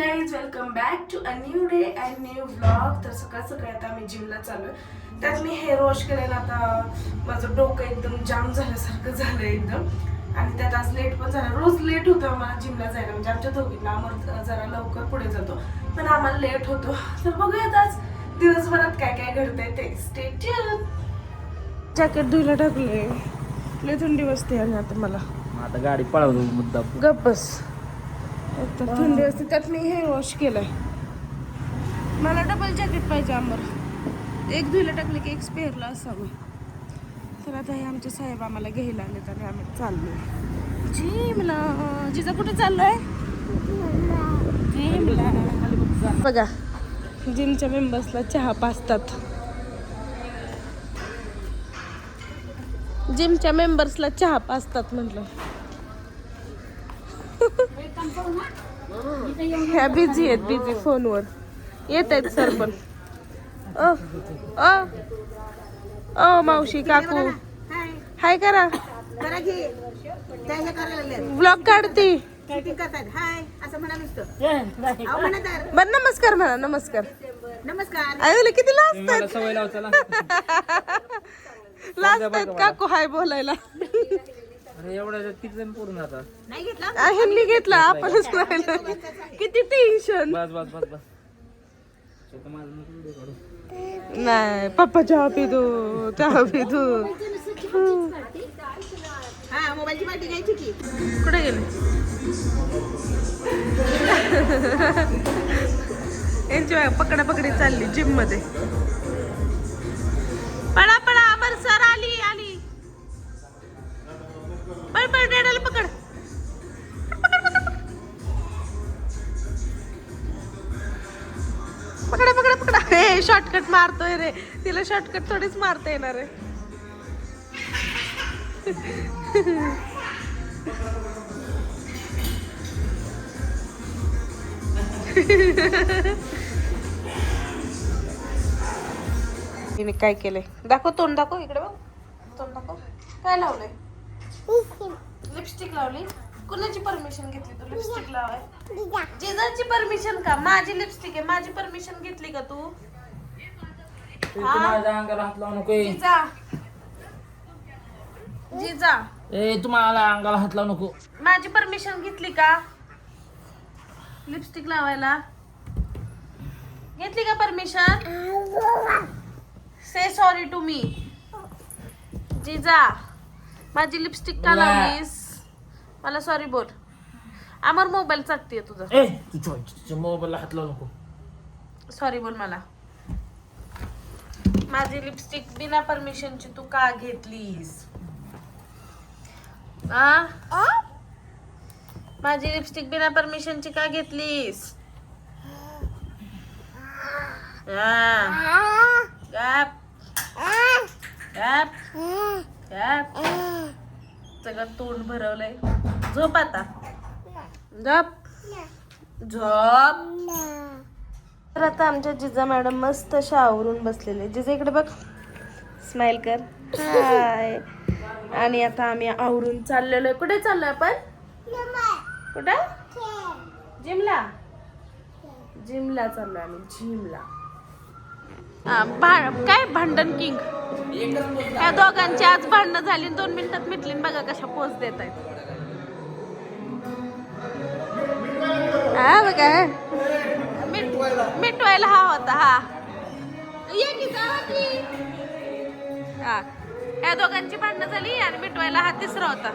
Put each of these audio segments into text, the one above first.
Guys, welcome back to a new day and new vlog. तर सकाळ सकाळी आता आम्ही जिमला चालू आहे. त्यात मी हेअर वॉश केलेलं. आता माझं डोकं एकदम जाम झाल्यासारखं झालं एकदम. आणि त्यात आज लेट पण झालं. रोज लेट होतं आम्हाला जिमला जायला, म्हणजे आमच्या दोघींना. आम्हाला जरा लवकर पुढे जातो पण आम्हाला लेट होतो. तर बघूयात आज दिवसभरात काय काय घडतंय ते. Stay tune. जॅकेट धुयला टाकलंय. लय थंडी वाजते आणि आता मला. आता गाडी पळवतो मुद्दा. गप बस. तर थंडी असते, त्यात मी हेअर वॉश केलंय. मला डबल जॅकेट पाहिजे आम्हाला. एक धुयला टाकले की एक स्पेअरला असावं. तर आता हे आमचे साहेब आम्हाला घ्यायला आले, तर आम्ही चाललोय जिमला. जिजा कुठे चाललोय? जिमला. बघा, जिमच्या मेंबर्सला चहा पाजतात. जिमच्या मेंबर्सला चहा पाजतात म्हटलं. ह्या बिझी आहेत, बिझी फोनवर येत आहेत सर पण. ओ ओ ओ मावशी काकू हाय करा. ब्लॉग काढती. बर नमस्कार म्हणा. नमस्कार नमस्कार. आयोला किती लाजतात. सवय लावताला. लाजतात काकू हाय बोलायला. अरे एवढ्या किती जण पूर्ण आता नाही घेतला. ह्यांनी घेतला, आपणच राहिलं. किती टेन्शन. बस बस बस बस. स्वतः माझं नको व्हिडिओ काढू. नाही पप्पा चहा पितो, चहा पितो. हा, मोबाईलची पार्टी घ्यायची की. कुठे गेले यांची पकडा पकडी चालली जिम मध्ये. पळा पळा. अमर सर आली आली. पळ पळ डेडाला पकड. पकडा पकडा पकडा. हे शॉर्टकट मारतोय रे. तिला शॉर्टकट थोडीच मारता येणार आहे. तिने काय केलंय दाखव. तोंड दाखव. इकडे बघ. तोंड दाखव. काय लावलंय? लिपस्टिक लावली. कुणाची परमिशन घेतली तू लिपस्टिक लावाय? जिजाची परमिशन का? माझी लिपस्टिक आहे. माझी परमिशन घेतली का तू? माझ्या अंगाला हात लावू नको. जिजा जिजा ए तुम्हाला अंगाला हात लावू नको. माझी परमिशन घेतली का लिपस्टिक लावायला? घेतली का permission? Say sorry to me. जिजा माझी लिपस्टिक का लावलीस? मला सॉरी बोल. अमर मोबाईल चाकतीये तुझा. ए तुझ्या मोबाईलला हात लावू नको. सॉरी बोल मला. माझी लिपस्टिक बिना परमिशनची तू का घेतलीस? माझी लिपस्टिक बिना परमिशनची का घेतलीस? Gap gap gap. सगळं तोंड भरवलंय. झोप आता. झोप झोप. तर आता आमच्या जिजा मॅडम मस्त अशा आवरून बसलेले. जिजा इकडे बघ. स्माइल कर. हाय. आणि आता आम्ही आवरून चाललेलो आहे. कुठे चाललोय आपण? कुठं? जिमला. जिमला चाललोय आम्ही. जिमला. काय भांडण किंग. त्या दोघांची आज भांडणं झाली. 2 मिनिटात मिटली. बघा कशा पोच देत आहेत. बघा मिटवायला हा होता. हा ह्या दोघांची भांडणं झाली आणि मिटवायला हा तिसरा होता.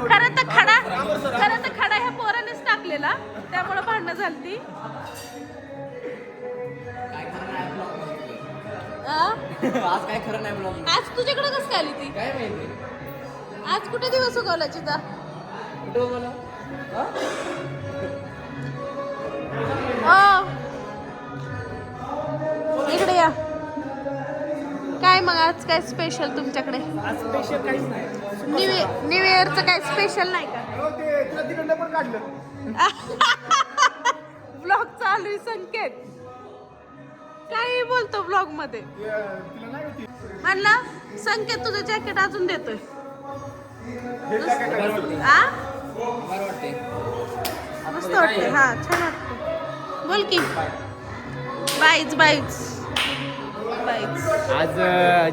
खरं तर खडा ह्या पोरानेच टाकलेला, त्यामुळे भांडणं झाली. आज काय खरं नाही ब्लॉग. आज तुझ्याकडे कसं काय आली ती? काय माहिती आज कुठे दिवस उगवला चिता? इकडे या. काय मग आज काय स्पेशल तुमच्याकडे? आज स्पेशल काहीच नाही. न्यू इयरचं काय स्पेशल नाही का? ब्लॉग चालू आहे संकेत. काही बोलतो ब्लॉग मध्ये. म्हणलं संकेत तुझं जॅकेट अजून देतोय. मस्त वाटतं. हा छान वाटतं. बोल की बाईच बाईच बाईच. आज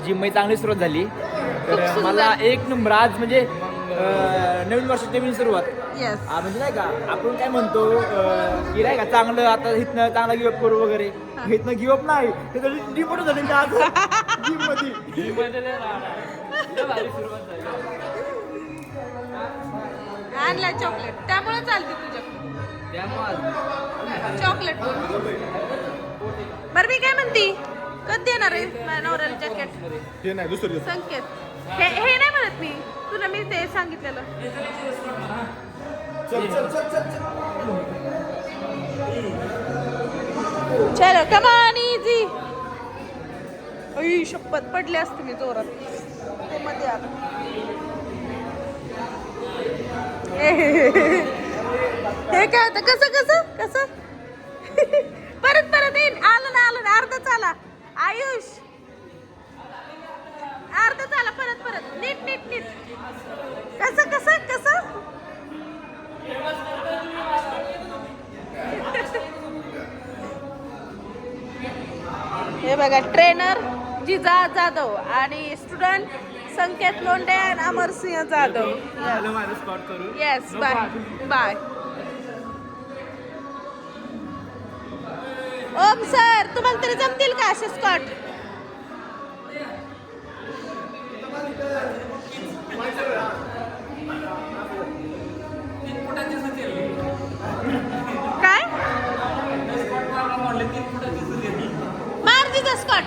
जिम चांगली सुरुवात झाली. खूप तर सुंदर. मला एक नंबर आज म्हणजे नवीन वर्षाची नवीन सुरुवात. येस. म्हणजे नाही का आपण काय म्हणतो की नाही का चांगलं आता इथनं चांगला गिवअप करू वगैरे. इथनं गिवअप नाही ते डिपोट झाले की आज जिम मध्ये आणला चॉकलेट त्यामुळे चालते तुझ्याकडे चॉकलेट. बरं मी काय म्हणती कधी देणार आहे माझ्या नवऱ्याला जॅकेट? हे नाही दुसरं संकेत हे नाही म्हणत मी तुला मी ते सांगितलेलं. चलो कमान इझी. अई शपथ पडले असते मी जोरात. ते मध्ये आलं. हे काय होतं कसं कसं कसं परत परत येईन. आलं ना अर्धच आला. आयुष अर्धच आला. परत परत नीट नीट नीट. कसं कसं कसं हे बघा ट्रेनर जिजा जाधव आणि स्टुडंट संकेत लोंढे आणि Amarsingh Jadhav. Yes bye bye. Om sir तुम्हाला तरी जमतील का असे स्कॉट? काय मार जिजा स्कॉट.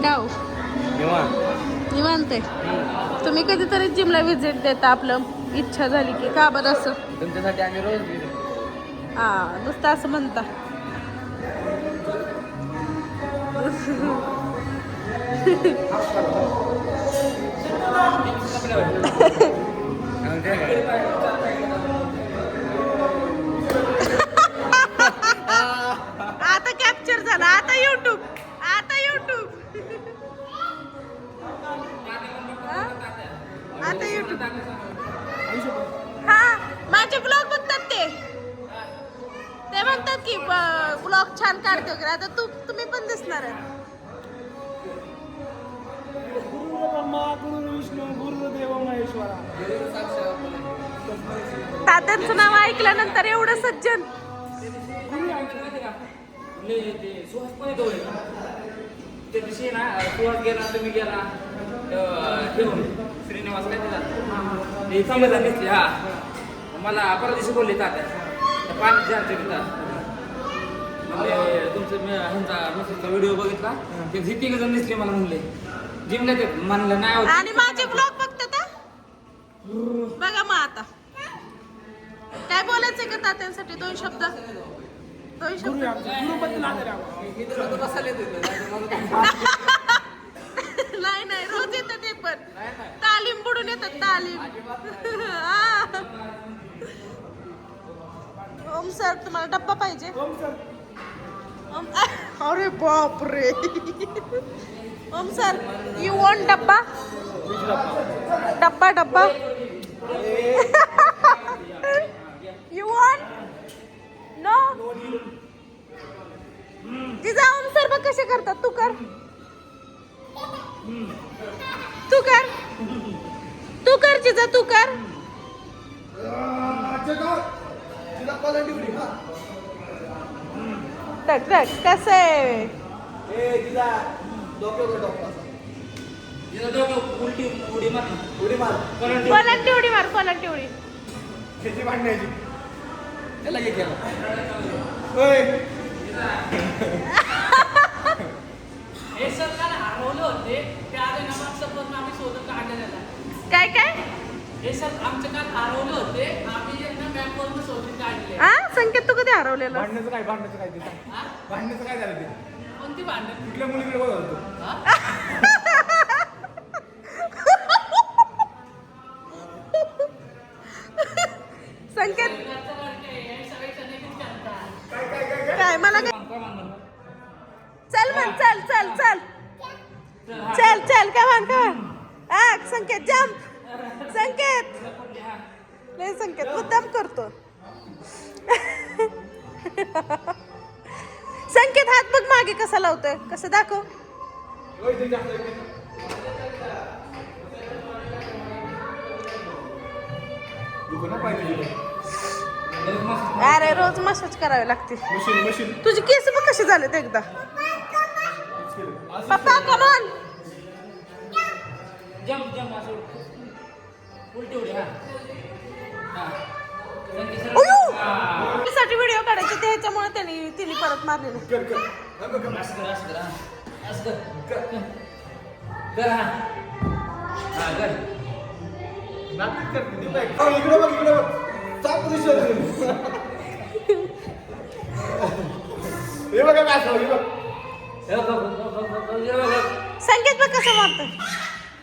गाव निवांत आहे. तुम्ही कधीतरी जिमला व्हिजिट देता आपलं इच्छा झाली की का बरं असं? तुमच्यासाठी आम्ही रोज हा नुसतं असं म्हणता. आता कॅप्चर झाला. आता युट्यूब आता युट्यूब. हा माझे ब्लॉग बघतात ते म्हणतात की ब्लॉग छान काढते वगैरे. आता तुम्ही पण दिसणार आहे. तात्यांचं नाव ऐकल्यानंतर एवढं सज्जन. त्या दिवशी ना सुहास गेला तुम्ही गेला ठेवून श्रीनिवास काय तिला समाधान घेतली. हा मला परदेशी बोलले तात्या पाणी जास्त म्हणजे तुमचं ह्यांचा मेसेजचा व्हिडिओ बघितला ते तिघ जण दिसले मला म्हणले जिमला ते म्हणलं नाही आणि माझे ब्लॉग बघतात हा? बघा मग आता काय बोलायचंय का तात्यांसाठी? दोन शब्द नाही रोज येतात ते पण तालीम बुडून येतात तालीम. ओम सर तुम्हाला डब्बा पाहिजे? अरे बाप रे. ओम सर यू वॉन्ट डब्बा? डब्बा यू वॉन्ट? नो. जिजा ओम सर बघ कसे करतात. तू कर जिजा तू कर. कसं आहे? कोलांटी उडी मार. त्याची भांडण्याची त्याला हे केलं हे सरकार हरवले होते ते आले ना मग सपोज आम्ही शोधत काढलेला. काय हे सर आमचे काल हरवले होते आम्ही यांना मॅपवरून शोधून काढले. हा संकेत तू कधी हरवलेला? भांडण्याचं काय ते सांग. भांडण्याचं काय झालं ते? कोणती भांडण? कुठल्या मुलीकडे बघत होतो? संकेत काय मला काय? चल मग चल संकेत जम्प संकेत लय संकेत मुद्दाम करतो संकेत हात बघ मागे कसा लावतोय कसं दाखव अरे रोज मसाज करावे लागते तुझी केस बघ कशी झालेत एकदा पप्पा कमॉन जम असं उलटी उडी हा साठी व्हिडिओ काढायचे त्याच्यामुळे तिने परत मारलेलं असं कर हा कर इकडे बघ साप दिसत हे बघा काय असं हे बघ संकेत बघ कसं मारतोय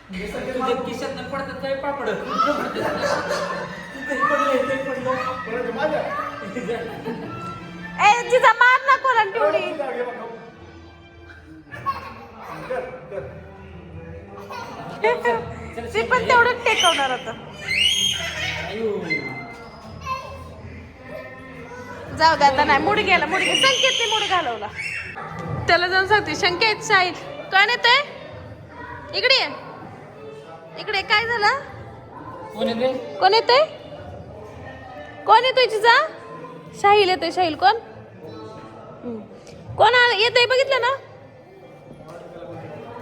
किशात पडतात काय पापड परत माझ्या ए तिचा मार ना कोण तेवढी ती पण तेवढंच टेकवणार आता जाऊ दे आता नाही मुड गेला संकेतने मुड घालवला त्याला जाऊन सांगते संकेत साहिल कोण येतोय इकडे इकडे काय झालं कोण येतोय तुझा साहिल येतोय साहिल कोण येतोय बघितलं ना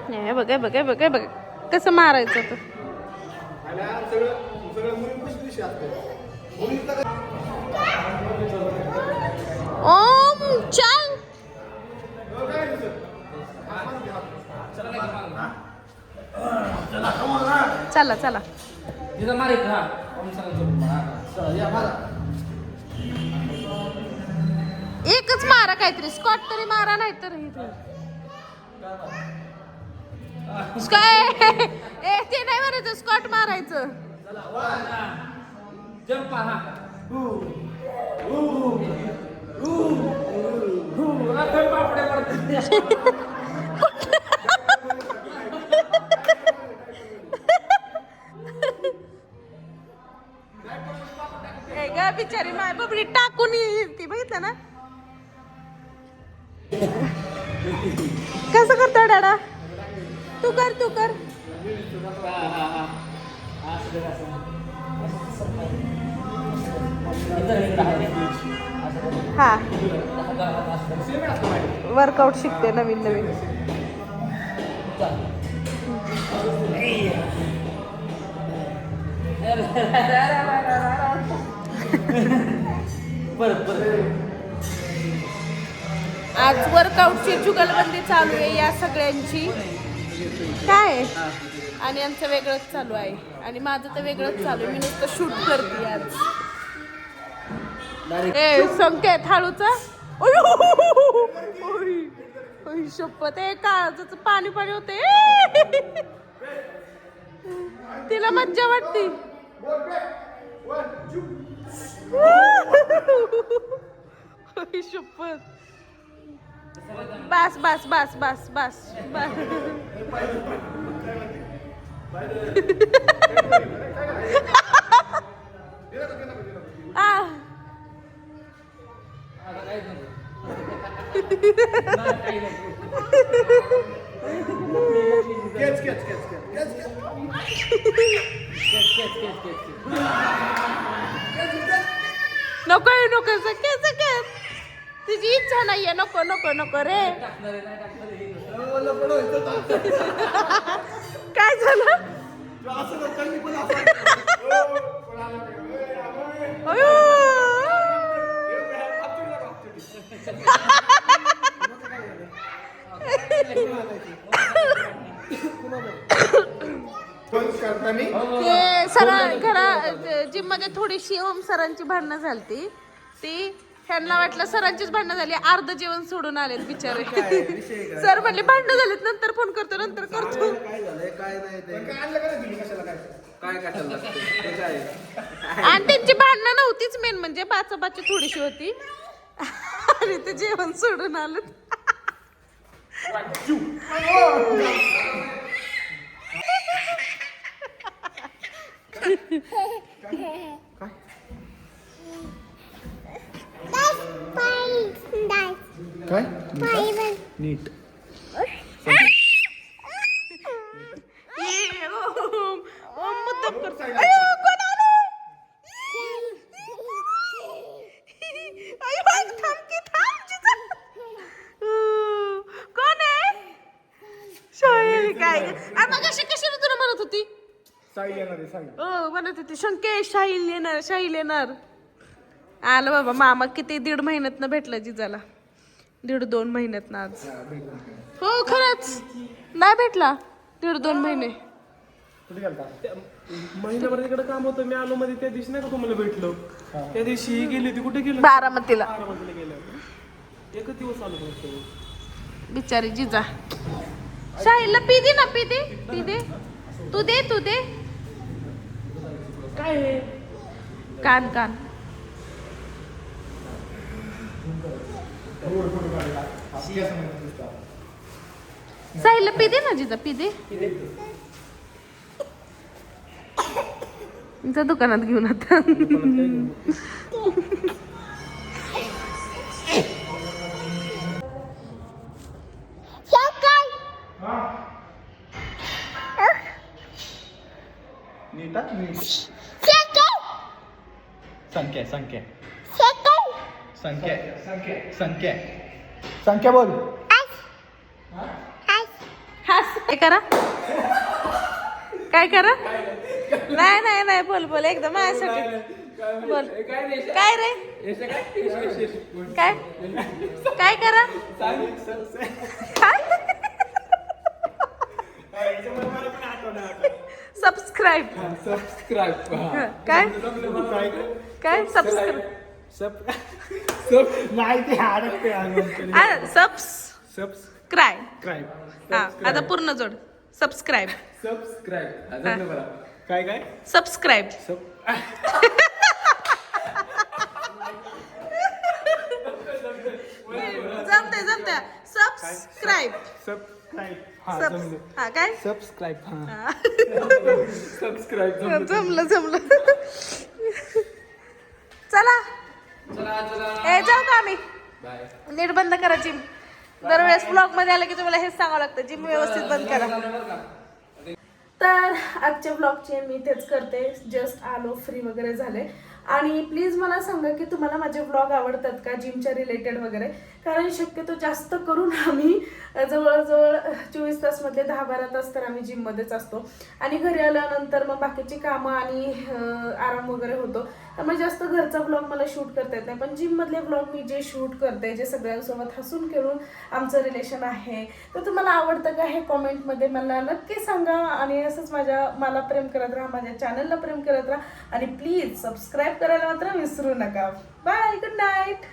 नाही बघ कसं मारायचं होतं ओम चल चला तिथं मारे हा एकच मारा काहीतरी स्कॉट तरी मारा नाही तर काय ए ते नाही मारायचं स्कॉट मारायचं जंप हा पापडे पडतात ग बिचारी माय बबडी टाकून ती बघितलं ना कसं करतो डाडा तू कर हा वर्कआउट शिकते नवीन आज वर्कआउटची जुगलबंदी चालू आहे या सगळ्यांची काय आणि आमचं वेगळंच चालू आहे आणि माझं तर वेगळंच चालू आहे मी नुसतं शूट करते आज ए संकेत हळूचा शपथ आहे काळजाचं पाणी होते तिला मज्जा वाटते शपथ बस नको तिची इच्छा नाहीये नको रे काय झालं जिम मध्ये थोडीशी ओम सरांची भांडणं झालती ती ह्यांना वाटलं सरांचीच भांडणं झाली अर्ध जेवण सोडून आलेत बिचारे सर म्हणले भांडणं झालीत नंतर फोन करतो आणि त्यांची भांडणं नव्हतीच मेन म्हणजे बाचाबाची थोडीशी होती आणि ते जेवण सोडून आलं काय नीट मुद्दाम करतो. अयो, कोण आलं? अयो, थांब की, थांब, जिजा. कोण आहे? शाहील काय ग? आ, मग कशाला तुला म्हणत होती? साई येणार आहे साई हो म्हणत होती शंकेश शाहील येणार. आलं बाबा मामा किती 1.5 महिन्यात भेटला जिजाला. 1.5-2 महिन्यात ना आज. हो खरंच नाही भेटला 1.5-2 महिने. कुठे गेलता महिन्याभर तिकडे काम होतं. मी आलो मध्ये त्या दिवशी नाही का तुम्हाला भेटलो त्या दिवशी ही गेली होती. कुठे गेली? बारामतीला. बारामतीला गेल्या. एकच दिवस आलो फक्त. बिचारी जिजा. शाहीलला पी दे ना, पी दे. तू दे काय हे कान साहिलला पी दे ना जिजा, पी दे. जा दुकानात घेऊन आता. नीट नीट संख्या बोल काय करा नाही बोल एकदम माझ्यासाठी बोल. काय रे काय करा सबस्क्राईब काय सबस्क्राईब माहिती अडकते सबस्क्राईब. हा आता पूर्ण जोड. सबस्क्राईब काय सबस्क्राईब. जमते सबस्क्राईब. हा काय सबस्क्राईब जमलं. चला ए जाऊ का आम्ही. नीट बंद करा जिम. दरवेळेस ब्लॉग मध्ये आलं की तुम्हाला हेच सांगावं लागतं, जिम व्यवस्थित बंद करा. तर आजच्या ब्लॉगचे मी तेच करते. जस्ट आलो, फ्री वगैरे झाले. आणि प्लीज मला सांगा की तुम्हाला माझे ब्लॉग आवडतात का जिमच्या रिलेटेड वगैरे. कारण शक्यतो जास्त करून आम्ही जवळजवळ 24 तासमधले 10-12 तास तर आम्ही जिममध्येच असतो. आणि घरी आल्यानंतर मग बाकीची कामं आणि आराम वगैरे होतो. त्यामुळे जास्त घरचा ब्लॉग मला शूट करता येत नाही. पण जिममधले ब्लॉग मी जे शूट करते, जे सगळ्यांसोबत हसून खेळून आमचं रिलेशन आहे, तर तुम्हाला आवडतं का हे कॉमेंटमध्ये मला नक्की सांगा. आणि असंच मला प्रेम करत राहा, माझ्या चॅनलला प्रेम करत राहा. आणि प्लीज सबस्क्राईब करायला मात्र विसरू नका. Bye, good night.